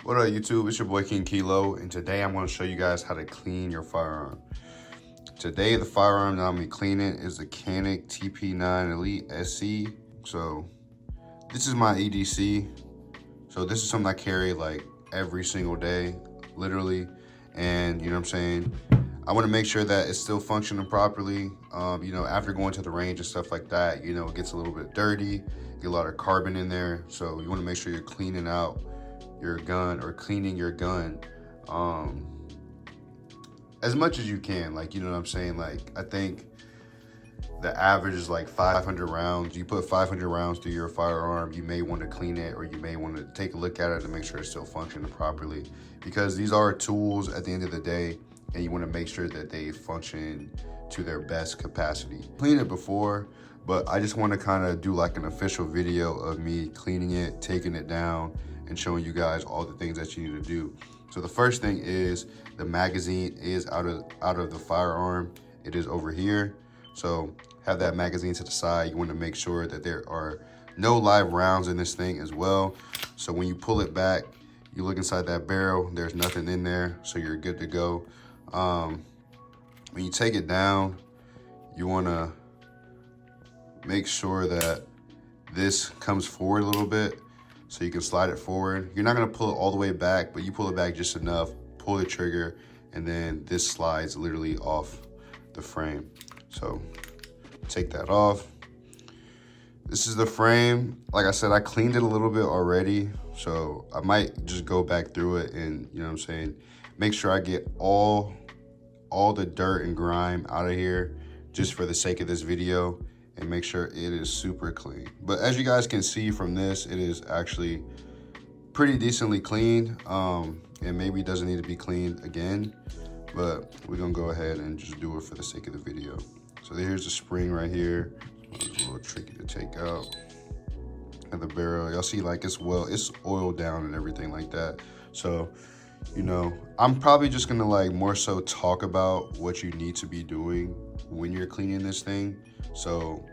What up, YouTube? It's your boy King Kilo, and today I'm going to show you guys how to clean your firearm. Today, the firearm that I'm going to be cleaning is the Canik TP9 Elite SC. So, this is my EDC. So, this is something I carry like every single day, literally. And, you know what I'm saying? I want to make sure that it's still functioning properly. You know, after going to the range and stuff like that, you know, it gets a little bit dirty, get a lot of carbon in there. So, you want to make sure you're cleaning out your gun or cleaning your gun as much as you can, like, you know what I'm saying? Like, I think the average is like 500 rounds. You put 500 rounds through your firearm, you may want to clean it, or you may want to take a look at it to make sure it's still functioning properly, because these are tools at the end of the day, and you want to make sure that they function to their best capacity. Cleaned it before, but I just want to kind of do like an official video of me cleaning it, taking it down, and showing you guys all the things that you need to do. So the first thing is the magazine is out of the firearm. It is over here. So have that magazine to the side. You want to make sure that there are no live rounds in this thing as well. So when you pull it back, you look inside that barrel, there's nothing in there, so you're good to go. When you take it down, you want to make sure that this comes forward a little bit, so you can slide it forward. You're not gonna pull it all the way back, but you pull it back just enough, pull the trigger, and then this slides literally off the frame. So take that off. This is the frame. Like I said, I cleaned it a little bit already, so I might just go back through it and, you know what I'm saying, make sure I get all the dirt and grime out of here just for the sake of this video, and make sure it is super clean. But as you guys can see from this, it is actually pretty decently cleaned, and maybe it doesn't need to be cleaned again, but we're gonna go ahead and just do it for the sake of the video. So here's the spring right here. It's a little tricky to take out. And the barrel, y'all see, like, it's oiled down and everything like that. So, you know, I'm probably just gonna like more so talk about what you need to be doing when you're cleaning this thing, so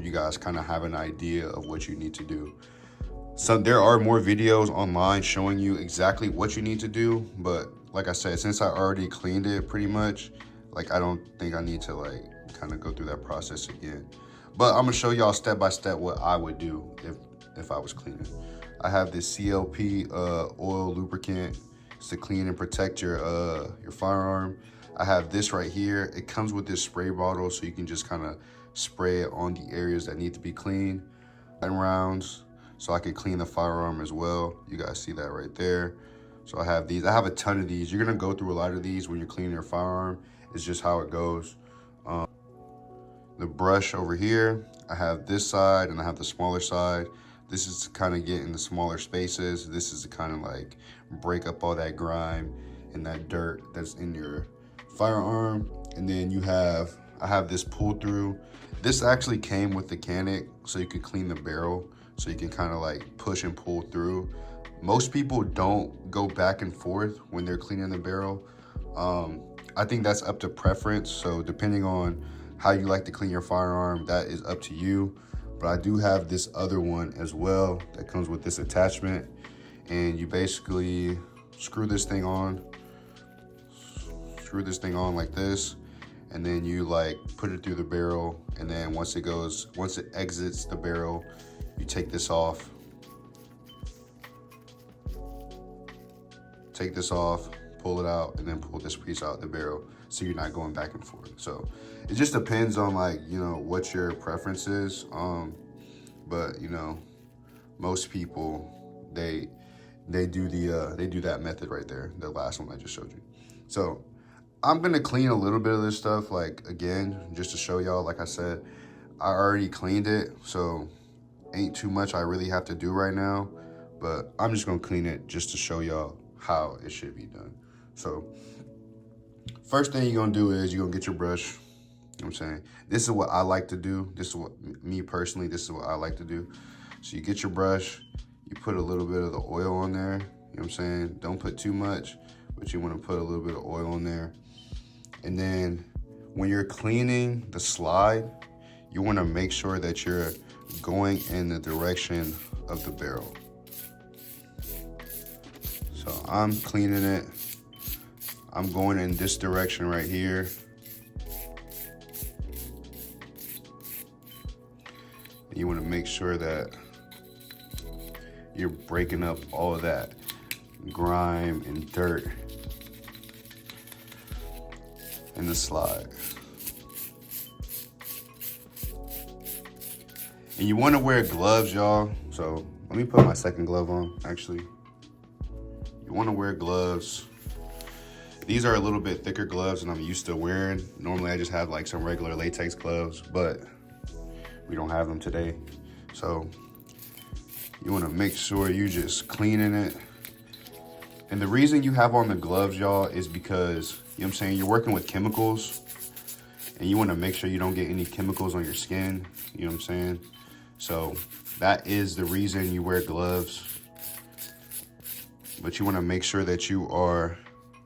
you guys kind of have an idea of what you need to do. So there are more videos online showing you exactly what you need to do, but like I said, since I already cleaned it pretty much, like, I don't think I need to like kind of go through that process again. But I'm gonna show y'all step by step what I would do if I was cleaning. I have this CLP oil lubricant. It's to clean and protect your firearm. I have this right here. It comes with this spray bottle, so you can just kind of spray it on the areas that need to be cleaned. 10 rounds, so I can clean the firearm as well. You guys see that right there. So I have these. I have a ton of these. You're gonna go through a lot of these when you're cleaning your firearm. It's just how it goes. The brush over here, I have this side and I have the smaller side. This is to kind of get in the smaller spaces. This is to kind of like break up all that grime and that dirt that's in your firearm. And then I have this pull through. This actually came with the Canik, so you can clean the barrel, so you can kind of like push and pull through. Most people don't go back and forth when they're cleaning the barrel. I think that's up to preference. So depending on how you like to clean your firearm, that is up to you. But I do have this other one as well that comes with this attachment, and you basically screw this thing on like this, and then you like put it through the barrel, and then once it exits the barrel, you take this off. Take this off, pull it out, and then pull this piece out the barrel, so you're not going back and forth. So it just depends on, like, you know, what your preference is. But you know, most people they do that method right there, the last one I just showed you. So I'm gonna clean a little bit of this stuff, like, again, just to show y'all. Like I said, I already cleaned it, so ain't too much I really have to do right now, but I'm just gonna clean it just to show y'all how it should be done. So first thing you're gonna do is you're gonna get your brush. You know what I'm saying? This is what I like to do. This is what, me personally, this is what I like to do. So you get your brush, you put a little bit of the oil on there. You know what I'm saying? Don't put too much, but you want to put a little bit of oil on there. And then when you're cleaning the slide, you want to make sure that you're going in the direction of the barrel. So I'm cleaning it. I'm going in this direction right here. You want to make sure that you're breaking up all of that grime and dirt in the slide. And you want to wear gloves, y'all. So let me put my second glove on, actually. You want to wear gloves. These are a little bit thicker gloves than I'm used to wearing. Normally I just have like some regular latex gloves, but we don't have them today. So you want to make sure you just cleaning it. And the reason you have on the gloves, y'all, is because, you know what I'm saying, you're working with chemicals and you want to make sure you don't get any chemicals on your skin, you know what I'm saying? So that is the reason you wear gloves. But you want to make sure that you are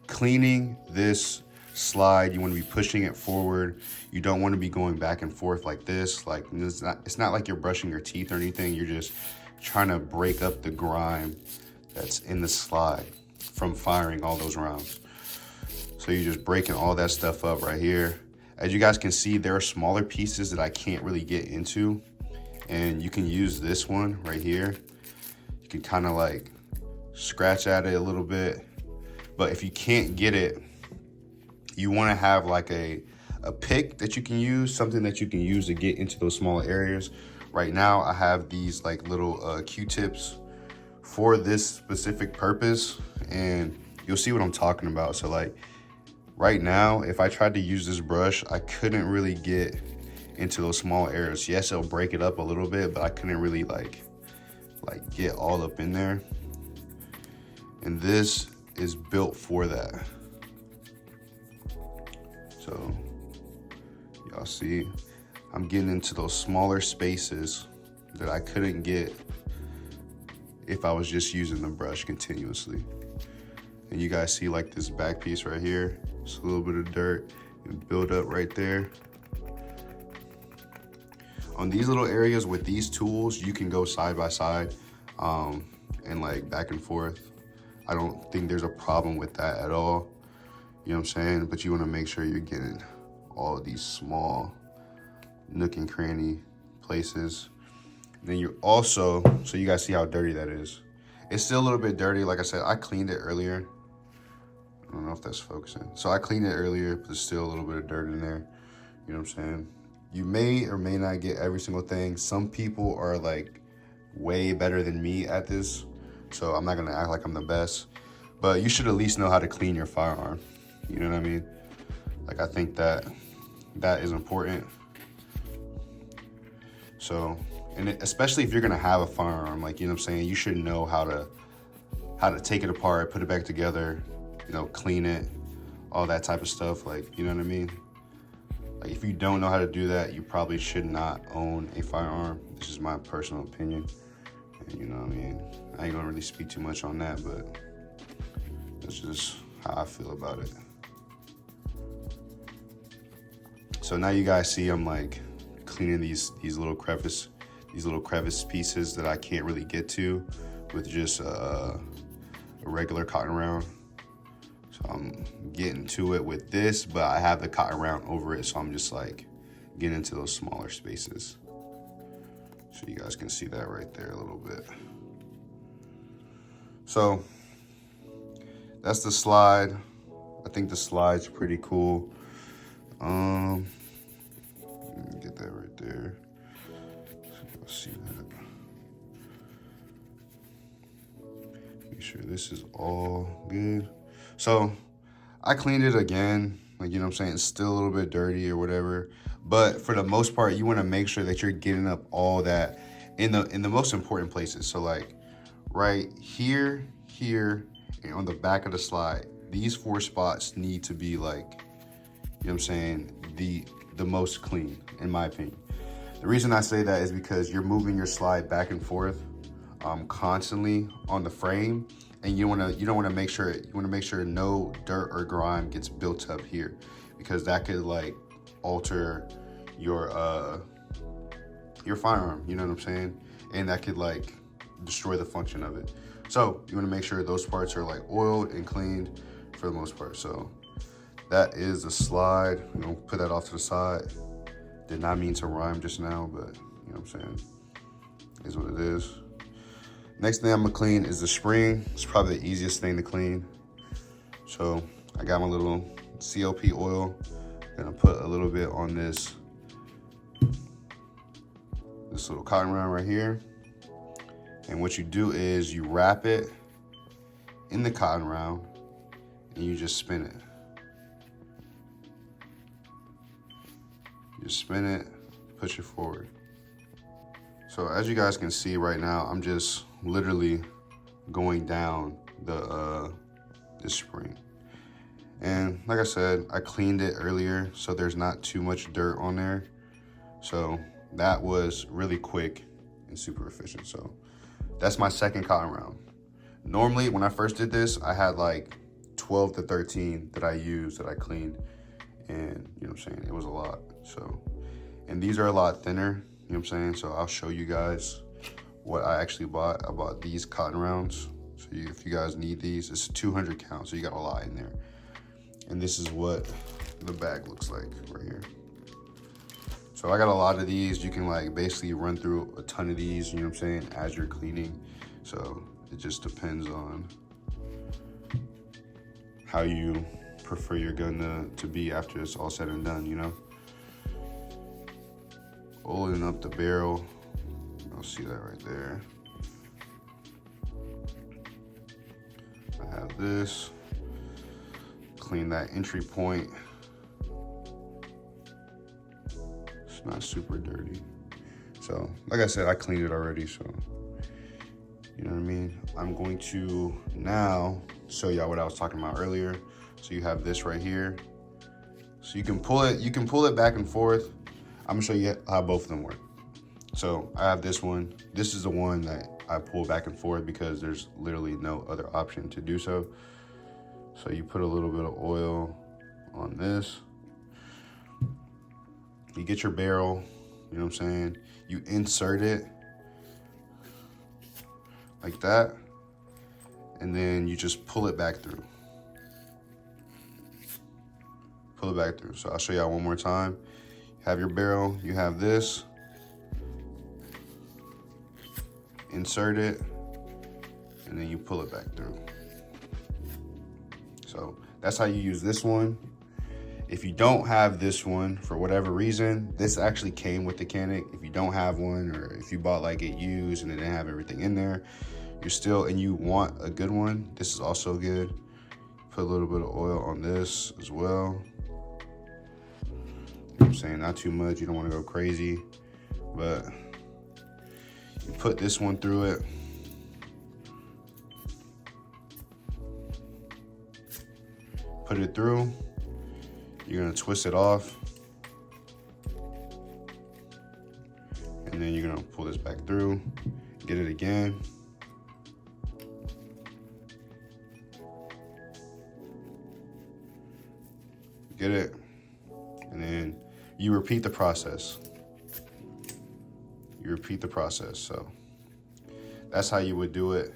cleaning this slide. You want to be pushing it forward. You don't want to be going back and forth like this. Like it's not like you're brushing your teeth or anything. You're just trying to break up the grime that's in the slide from firing all those rounds. So you're just breaking all that stuff up right here. As you guys can see, there are smaller pieces that I can't really get into, and you can use this one right here. You can kind of like scratch at it a little bit, but if you can't get it, you want to have like a pick that you can use, something that you can use to get into those small areas. Right now I have these like little Q-tips for this specific purpose, and you'll see what I'm talking about. So like right now, if I tried to use this brush, I couldn't really get into those small areas. Yes, it'll break it up a little bit, but I couldn't really like get all up in there. And this is built for that. So y'all see, I'm getting into those smaller spaces that I couldn't get if I was just using the brush continuously. And you guys see like this back piece right here, just a little bit of dirt and build up right there. On these little areas with these tools, you can go side by side and like back and forth. I don't think there's a problem with that at all. You know what I'm saying? But you want to make sure you're getting all of these small nook and cranny places. Then you also, so you guys see how dirty that is. It's still a little bit dirty. Like I said, I cleaned it earlier. I don't know if that's focusing. So I cleaned it earlier, but there's still a little bit of dirt in there. You know what I'm saying? You may or may not get every single thing. Some people are like way better than me at this, so I'm not gonna act like I'm the best. But you should at least know how to clean your firearm. You know what I mean? Like I think that is important. So, and especially if you're gonna have a firearm, like, you know what I'm saying, you should know how to take it apart, put it back together, you know, clean it, all that type of stuff. Like, you know what I mean? Like if you don't know how to do that, you probably should not own a firearm. This is my personal opinion. And you know what I mean? I ain't gonna really speak too much on that, but that's just how I feel about it. So now you guys see I'm like cleaning these little crevice pieces that I can't really get to with just a regular cotton round. So I'm getting to it with this, but I have the cotton round over it, so I'm just like getting into those smaller spaces. So you guys can see that right there a little bit. So that's the slide. I think the slide's pretty cool. Get that right there. So you'll see that. Make sure this is all good. So I cleaned it again. Like, you know what I'm saying? It's still a little bit dirty or whatever. But for the most part, you want to make sure that you're getting up all that in the most important places. So like right here, and on the back of the slide, these 4 spots need to be like, you know what I'm saying, the most clean, in my opinion. The reason I say that is because you're moving your slide back and forth constantly on the frame, and you want to make sure no dirt or grime gets built up here, because that could like alter your firearm, you know what I'm saying? And that could like destroy the function of it. So you want to make sure those parts are like oiled and cleaned for the most part. So that is the slide. You know, put that off to the side. Did not mean to rhyme just now, but you know what I'm saying, is what it is. Next thing I'm gonna clean is the spring. It's probably the easiest thing to clean. So I got my little CLP oil. Gonna put a little bit on this little cotton round right here. And what you do is you wrap it in the cotton round and you just spin it. You spin it, push it forward. So as you guys can see right now, I'm just literally going down this spring. And like I said, I cleaned it earlier, so there's not too much dirt on there. So that was really quick and super efficient. So that's my second cotton round. Normally, when I first did this, I had like 12 to 13 that I used, that I cleaned. And you know what I'm saying, it was a lot. So, and these are a lot thinner, you know what I'm saying? So I'll show you guys what I actually bought. I bought these cotton rounds. So if you guys need these, it's 200 count, so you got a lot in there. And this is what the bag looks like right here. So I got a lot of these. You can like basically run through a ton of these, you know what I'm saying, as you're cleaning. So it just depends on how you prefer your gun to be after it's all said and done, you know. Oiling up the barrel. You'll see that right there. I have this. Clean that entry point. It's not super dirty. So, like I said, I cleaned it already, so you know what I mean? I'm going to now show y'all what I was talking about earlier. So you have this right here. So you can pull it back and forth. I'm gonna show you how both of them work. So I have this one. This is the one that I pull back and forth because there's literally no other option to do so. So you put a little bit of oil on this. You get your barrel, you know what I'm saying? You insert it like that, and then you just pull it back through. Pull it back through. So I'll show y'all one more time. You have your barrel, you have this. Insert it, and then you pull it back through. So that's how you use this one. If you don't have this one, for whatever reason, this actually came with the Canik. If you don't have one, or if you bought like it used and it didn't have everything in there, and you want a good one, this is also good. Put a little bit of oil on this as well. You know what I'm saying? Not too much, you don't want to go crazy, but you put this one through it. Put it through. You're gonna twist it off. And then you're gonna pull this back through, get it again. Get it. And then you repeat the process. You repeat the process. So that's how you would do it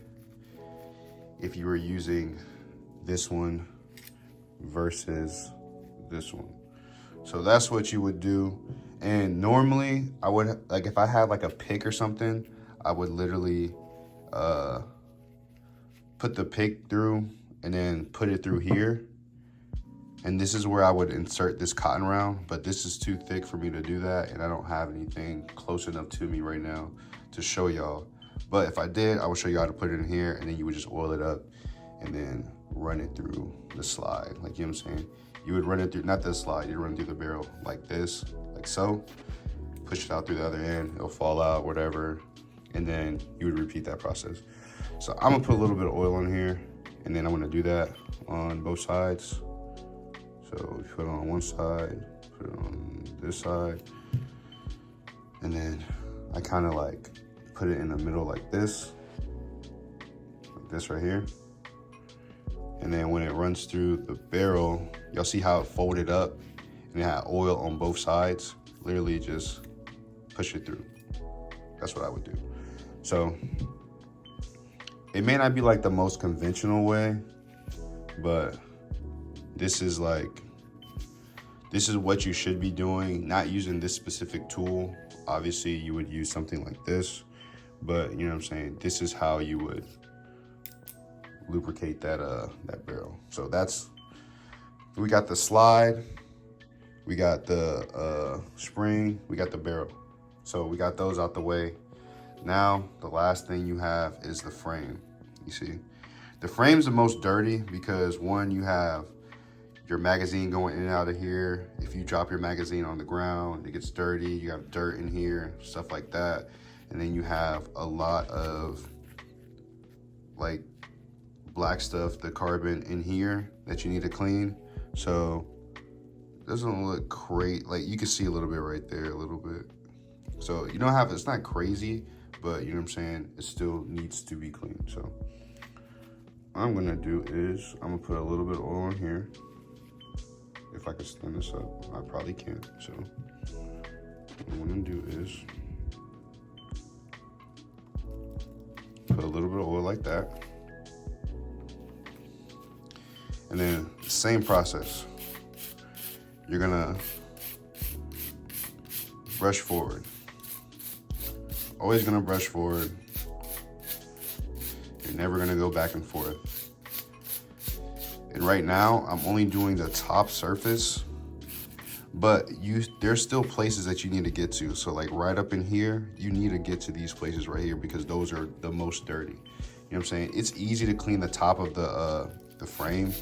if you were using this one versus this one. So that's what you would do. And normally I would, like if I had like a pick or something, I would literally put the pick through and then put it through here. And this is where I would insert this cotton round, but this is too thick for me to do that, and I don't have anything close enough to me right now to show y'all. But if I did, I would show you how to put it in here, and then you would just oil it up and then run it through the slide. Like, you know what I'm saying? You would run it through, not the slide, you'd run it through the barrel like this, like so. Push it out through the other end, it'll fall out, whatever. And then you would repeat that process. So I'm gonna put a little bit of oil on here, and then I'm gonna do that on both sides. So you put it on one side, put it on this side, and then I kind of like put it in the middle like this right here. And then when it runs through the barrel, y'all see how it folded up and it had oil on both sides? Literally just push it through. That's what I would do. So It may not be like the most conventional way, but this is what you should be doing, not using this specific tool. Obviously, you would use something like this, but you know what I'm saying? This is how you would lubricate that barrel. So we got the slide, we got the spring, we got the barrel. So we got those out the way. Now, the last thing you have is the frame. You see, the frame's the most dirty because one, you have your magazine going in and out of here. If you drop your magazine on the ground, it gets dirty. You have dirt in here, stuff like that. And then you have a lot of like black stuff, the carbon in here that you need to clean. So it doesn't look great. Like you can see a little bit right there, a little bit. So you don't have, it's not crazy, but you know what I'm saying? It still needs to be cleaned. So what I'm gonna do is I'm gonna put a little bit of oil in here. If I can stand this up, I probably can't. So what I'm gonna do is put a little bit of oil like that. And then same process. You're gonna brush forward. Always gonna brush forward. You're never gonna go back and forth. And right now, I'm only doing the top surface, but there's still places that you need to get to. So like right up in here, you need to get to these places right here because those are the most dirty. You know what I'm saying? It's easy to clean the top of the frame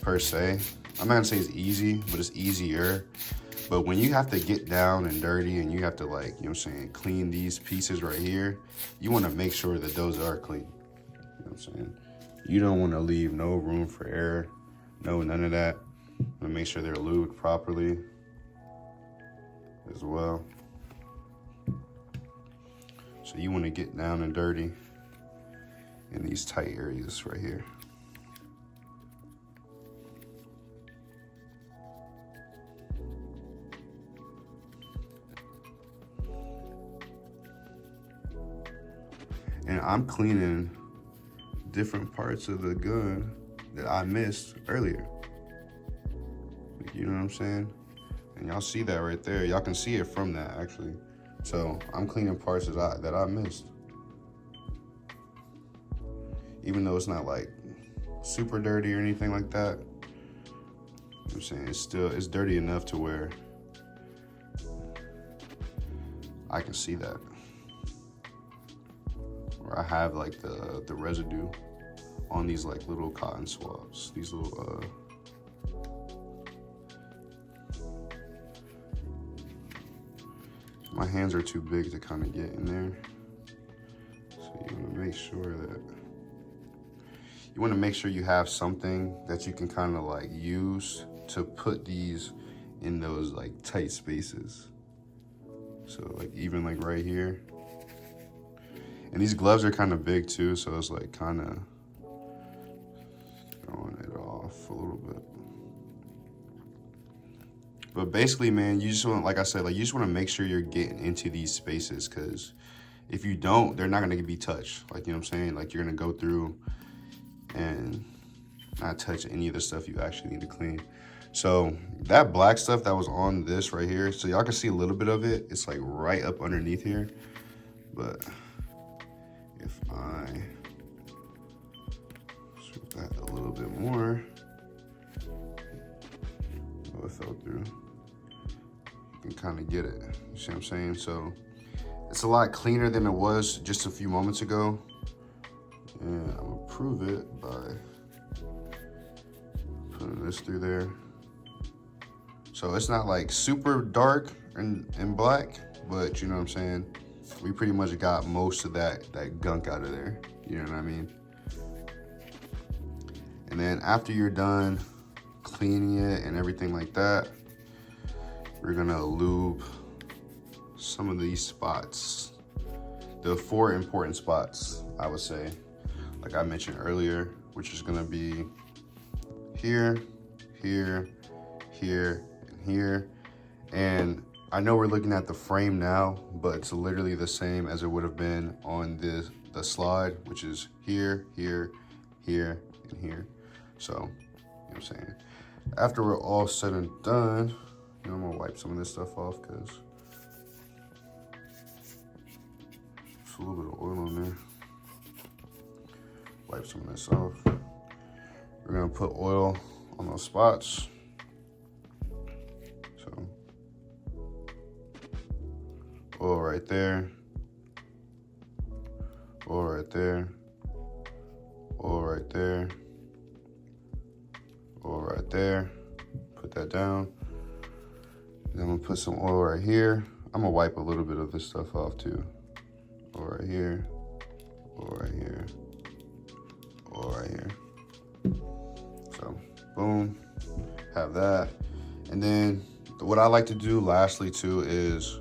per se. I'm not gonna say it's easy, but it's easier. But when you have to get down and dirty and you have to like, you know what I'm saying, clean these pieces right here, you wanna make sure that those are clean. You know what I'm saying? You don't wanna leave no room for error, none of that. And make sure they're lubed properly as well. So you wanna get down and dirty in these tight areas right here. And I'm cleaning different parts of the gun that I missed earlier. You know what I'm saying? And y'all see that right there. Y'all can see it from that actually. So I'm cleaning parts that I missed. Even though it's not like super dirty or anything like that. You know what I'm saying? It's dirty enough to where I can see that. Where I have like the residue on these like little cotton swabs. These little my hands are too big to kind of get in there. So you want to make sure you have something that you can kind of like use to put these in those like tight spaces. So like even like right here. And these gloves are kind of big too, so it's like kind of throwing it off a little bit. But basically, man, you just want, like I said, like you just want to make sure you're getting into these spaces, because if you don't, they're not gonna be touched. Like, you know what I'm saying? Like you're gonna go through and not touch any of the stuff you actually need to clean. So that black stuff that was on this right here, so y'all can see a little bit of it. It's like right up underneath here, but if I sweep that a little bit more, oh, it fell through. You can kind of get it. You see what I'm saying? So it's a lot cleaner than it was just a few moments ago. And I'm gonna prove it by putting this through there. So it's not like super dark and black, but you know what I'm saying? We pretty much got most of that gunk out of there. You know what I mean? And then after you're done cleaning it and everything like that, we're gonna lube some of these spots. The 4 important spots, I would say, like I mentioned earlier, which is gonna be here, here, here, and here. And I know we're looking at the frame now, but it's literally the same as it would have been on the the slide, which is here, here, here, and here. So, you know what I'm saying? After we're all said and done, you know, I'm gonna wipe some of this stuff off because there's a little bit of oil on there. Wipe some of this off. We're gonna put oil on those spots. So, oil right there. Oil right there. Oil right there. Oil right there. Put that down. Then I'm gonna put some oil right here. I'm gonna wipe a little bit of this stuff off too. Oil right here. Oil right here. Oil right here. So, boom. Have that. And then what I like to do lastly too is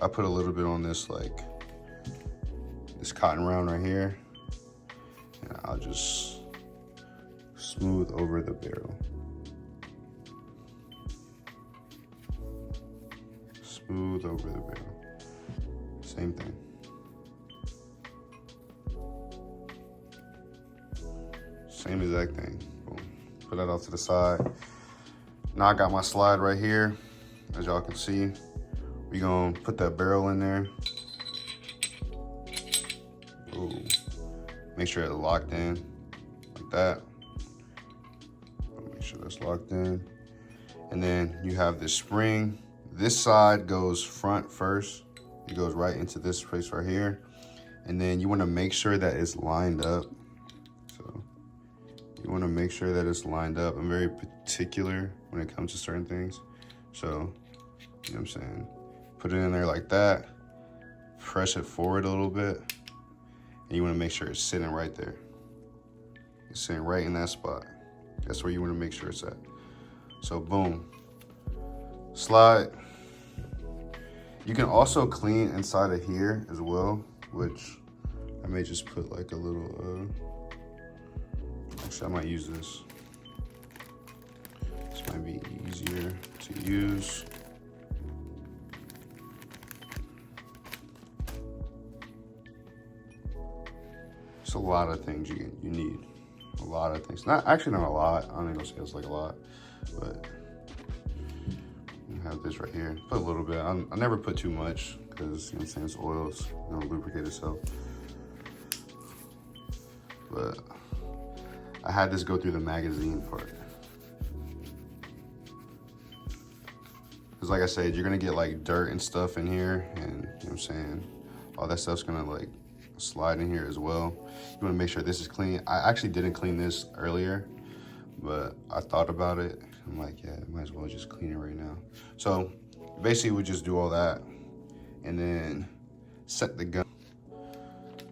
I put a little bit on this, like this cotton round right here. And I'll just smooth over the barrel. Smooth over the barrel. Same thing. Same exact thing. Boom. Put that off to the side. Now I got my slide right here. As y'all can see, we gonna put that barrel in there. Ooh. Make sure it's locked in like that. Make sure that's locked in. And then you have this spring. This side goes front first. It goes right into this place right here. And then you wanna make sure that it's lined up. So you wanna make sure that it's lined up. I'm very particular when it comes to certain things. So, you know what I'm saying? Put it in there like that. Press it forward a little bit. And you wanna make sure it's sitting right there. It's sitting right in that spot. That's where you wanna make sure it's at. So boom, slide. You can also clean inside of here as well, which I may just put like a little, actually I might use this. This might be easier to use. It's a lot of things you need. A lot of things. Not a lot. I don't even say it's like a lot, but you have this right here. Put a little bit. I never put too much because, you know what I'm saying, it's oils. You know, lubricate itself. But I had this go through the magazine part. Because like I said, you're gonna get like dirt and stuff in here, and you know what I'm saying, all that stuff's gonna like slide in here as well. You wanna make sure this is clean. I actually didn't clean this earlier, but I thought about it. I'm like, yeah, might as well just clean it right now. So basically we just do all that and then set the gun,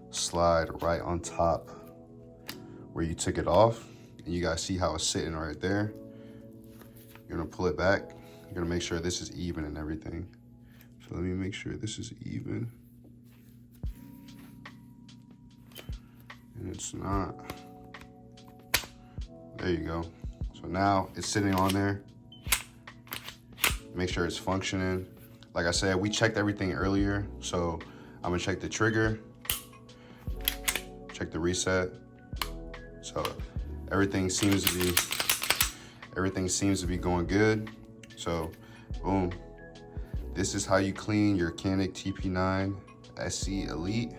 slide right on top where you took it off. And you guys see how it's sitting right there. You're gonna pull it back. You're gonna make sure this is even and everything. So let me make sure this is even. And it's not. There you go. So now it's sitting on there. Make sure it's functioning. Like I said, we checked everything earlier. So I'm gonna check the trigger, check the reset. So everything seems to be going good. So boom. This is how you clean your Canik TP9 SC Elite.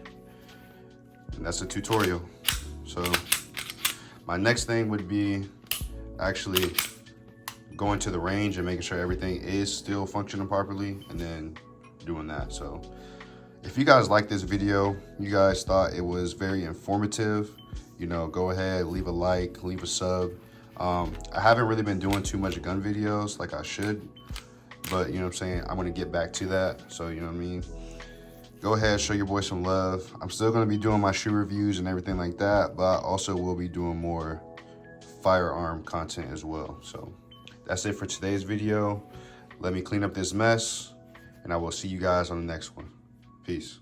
And that's a tutorial. So my next thing would be actually going to the range and making sure everything is still functioning properly and then doing that. So if you guys like this video, you guys thought it was very informative, you know, go ahead, leave a like, leave a sub. I haven't really been doing too much gun videos like I should, but you know what I'm saying, I'm gonna get back to that. So you know what I mean, go ahead, show your boy some love. I'm still gonna be doing my shoe reviews and everything like that, but I also will be doing more firearm content as well. So that's it for today's video. Let me clean up this mess and I will see you guys on the next one. Peace.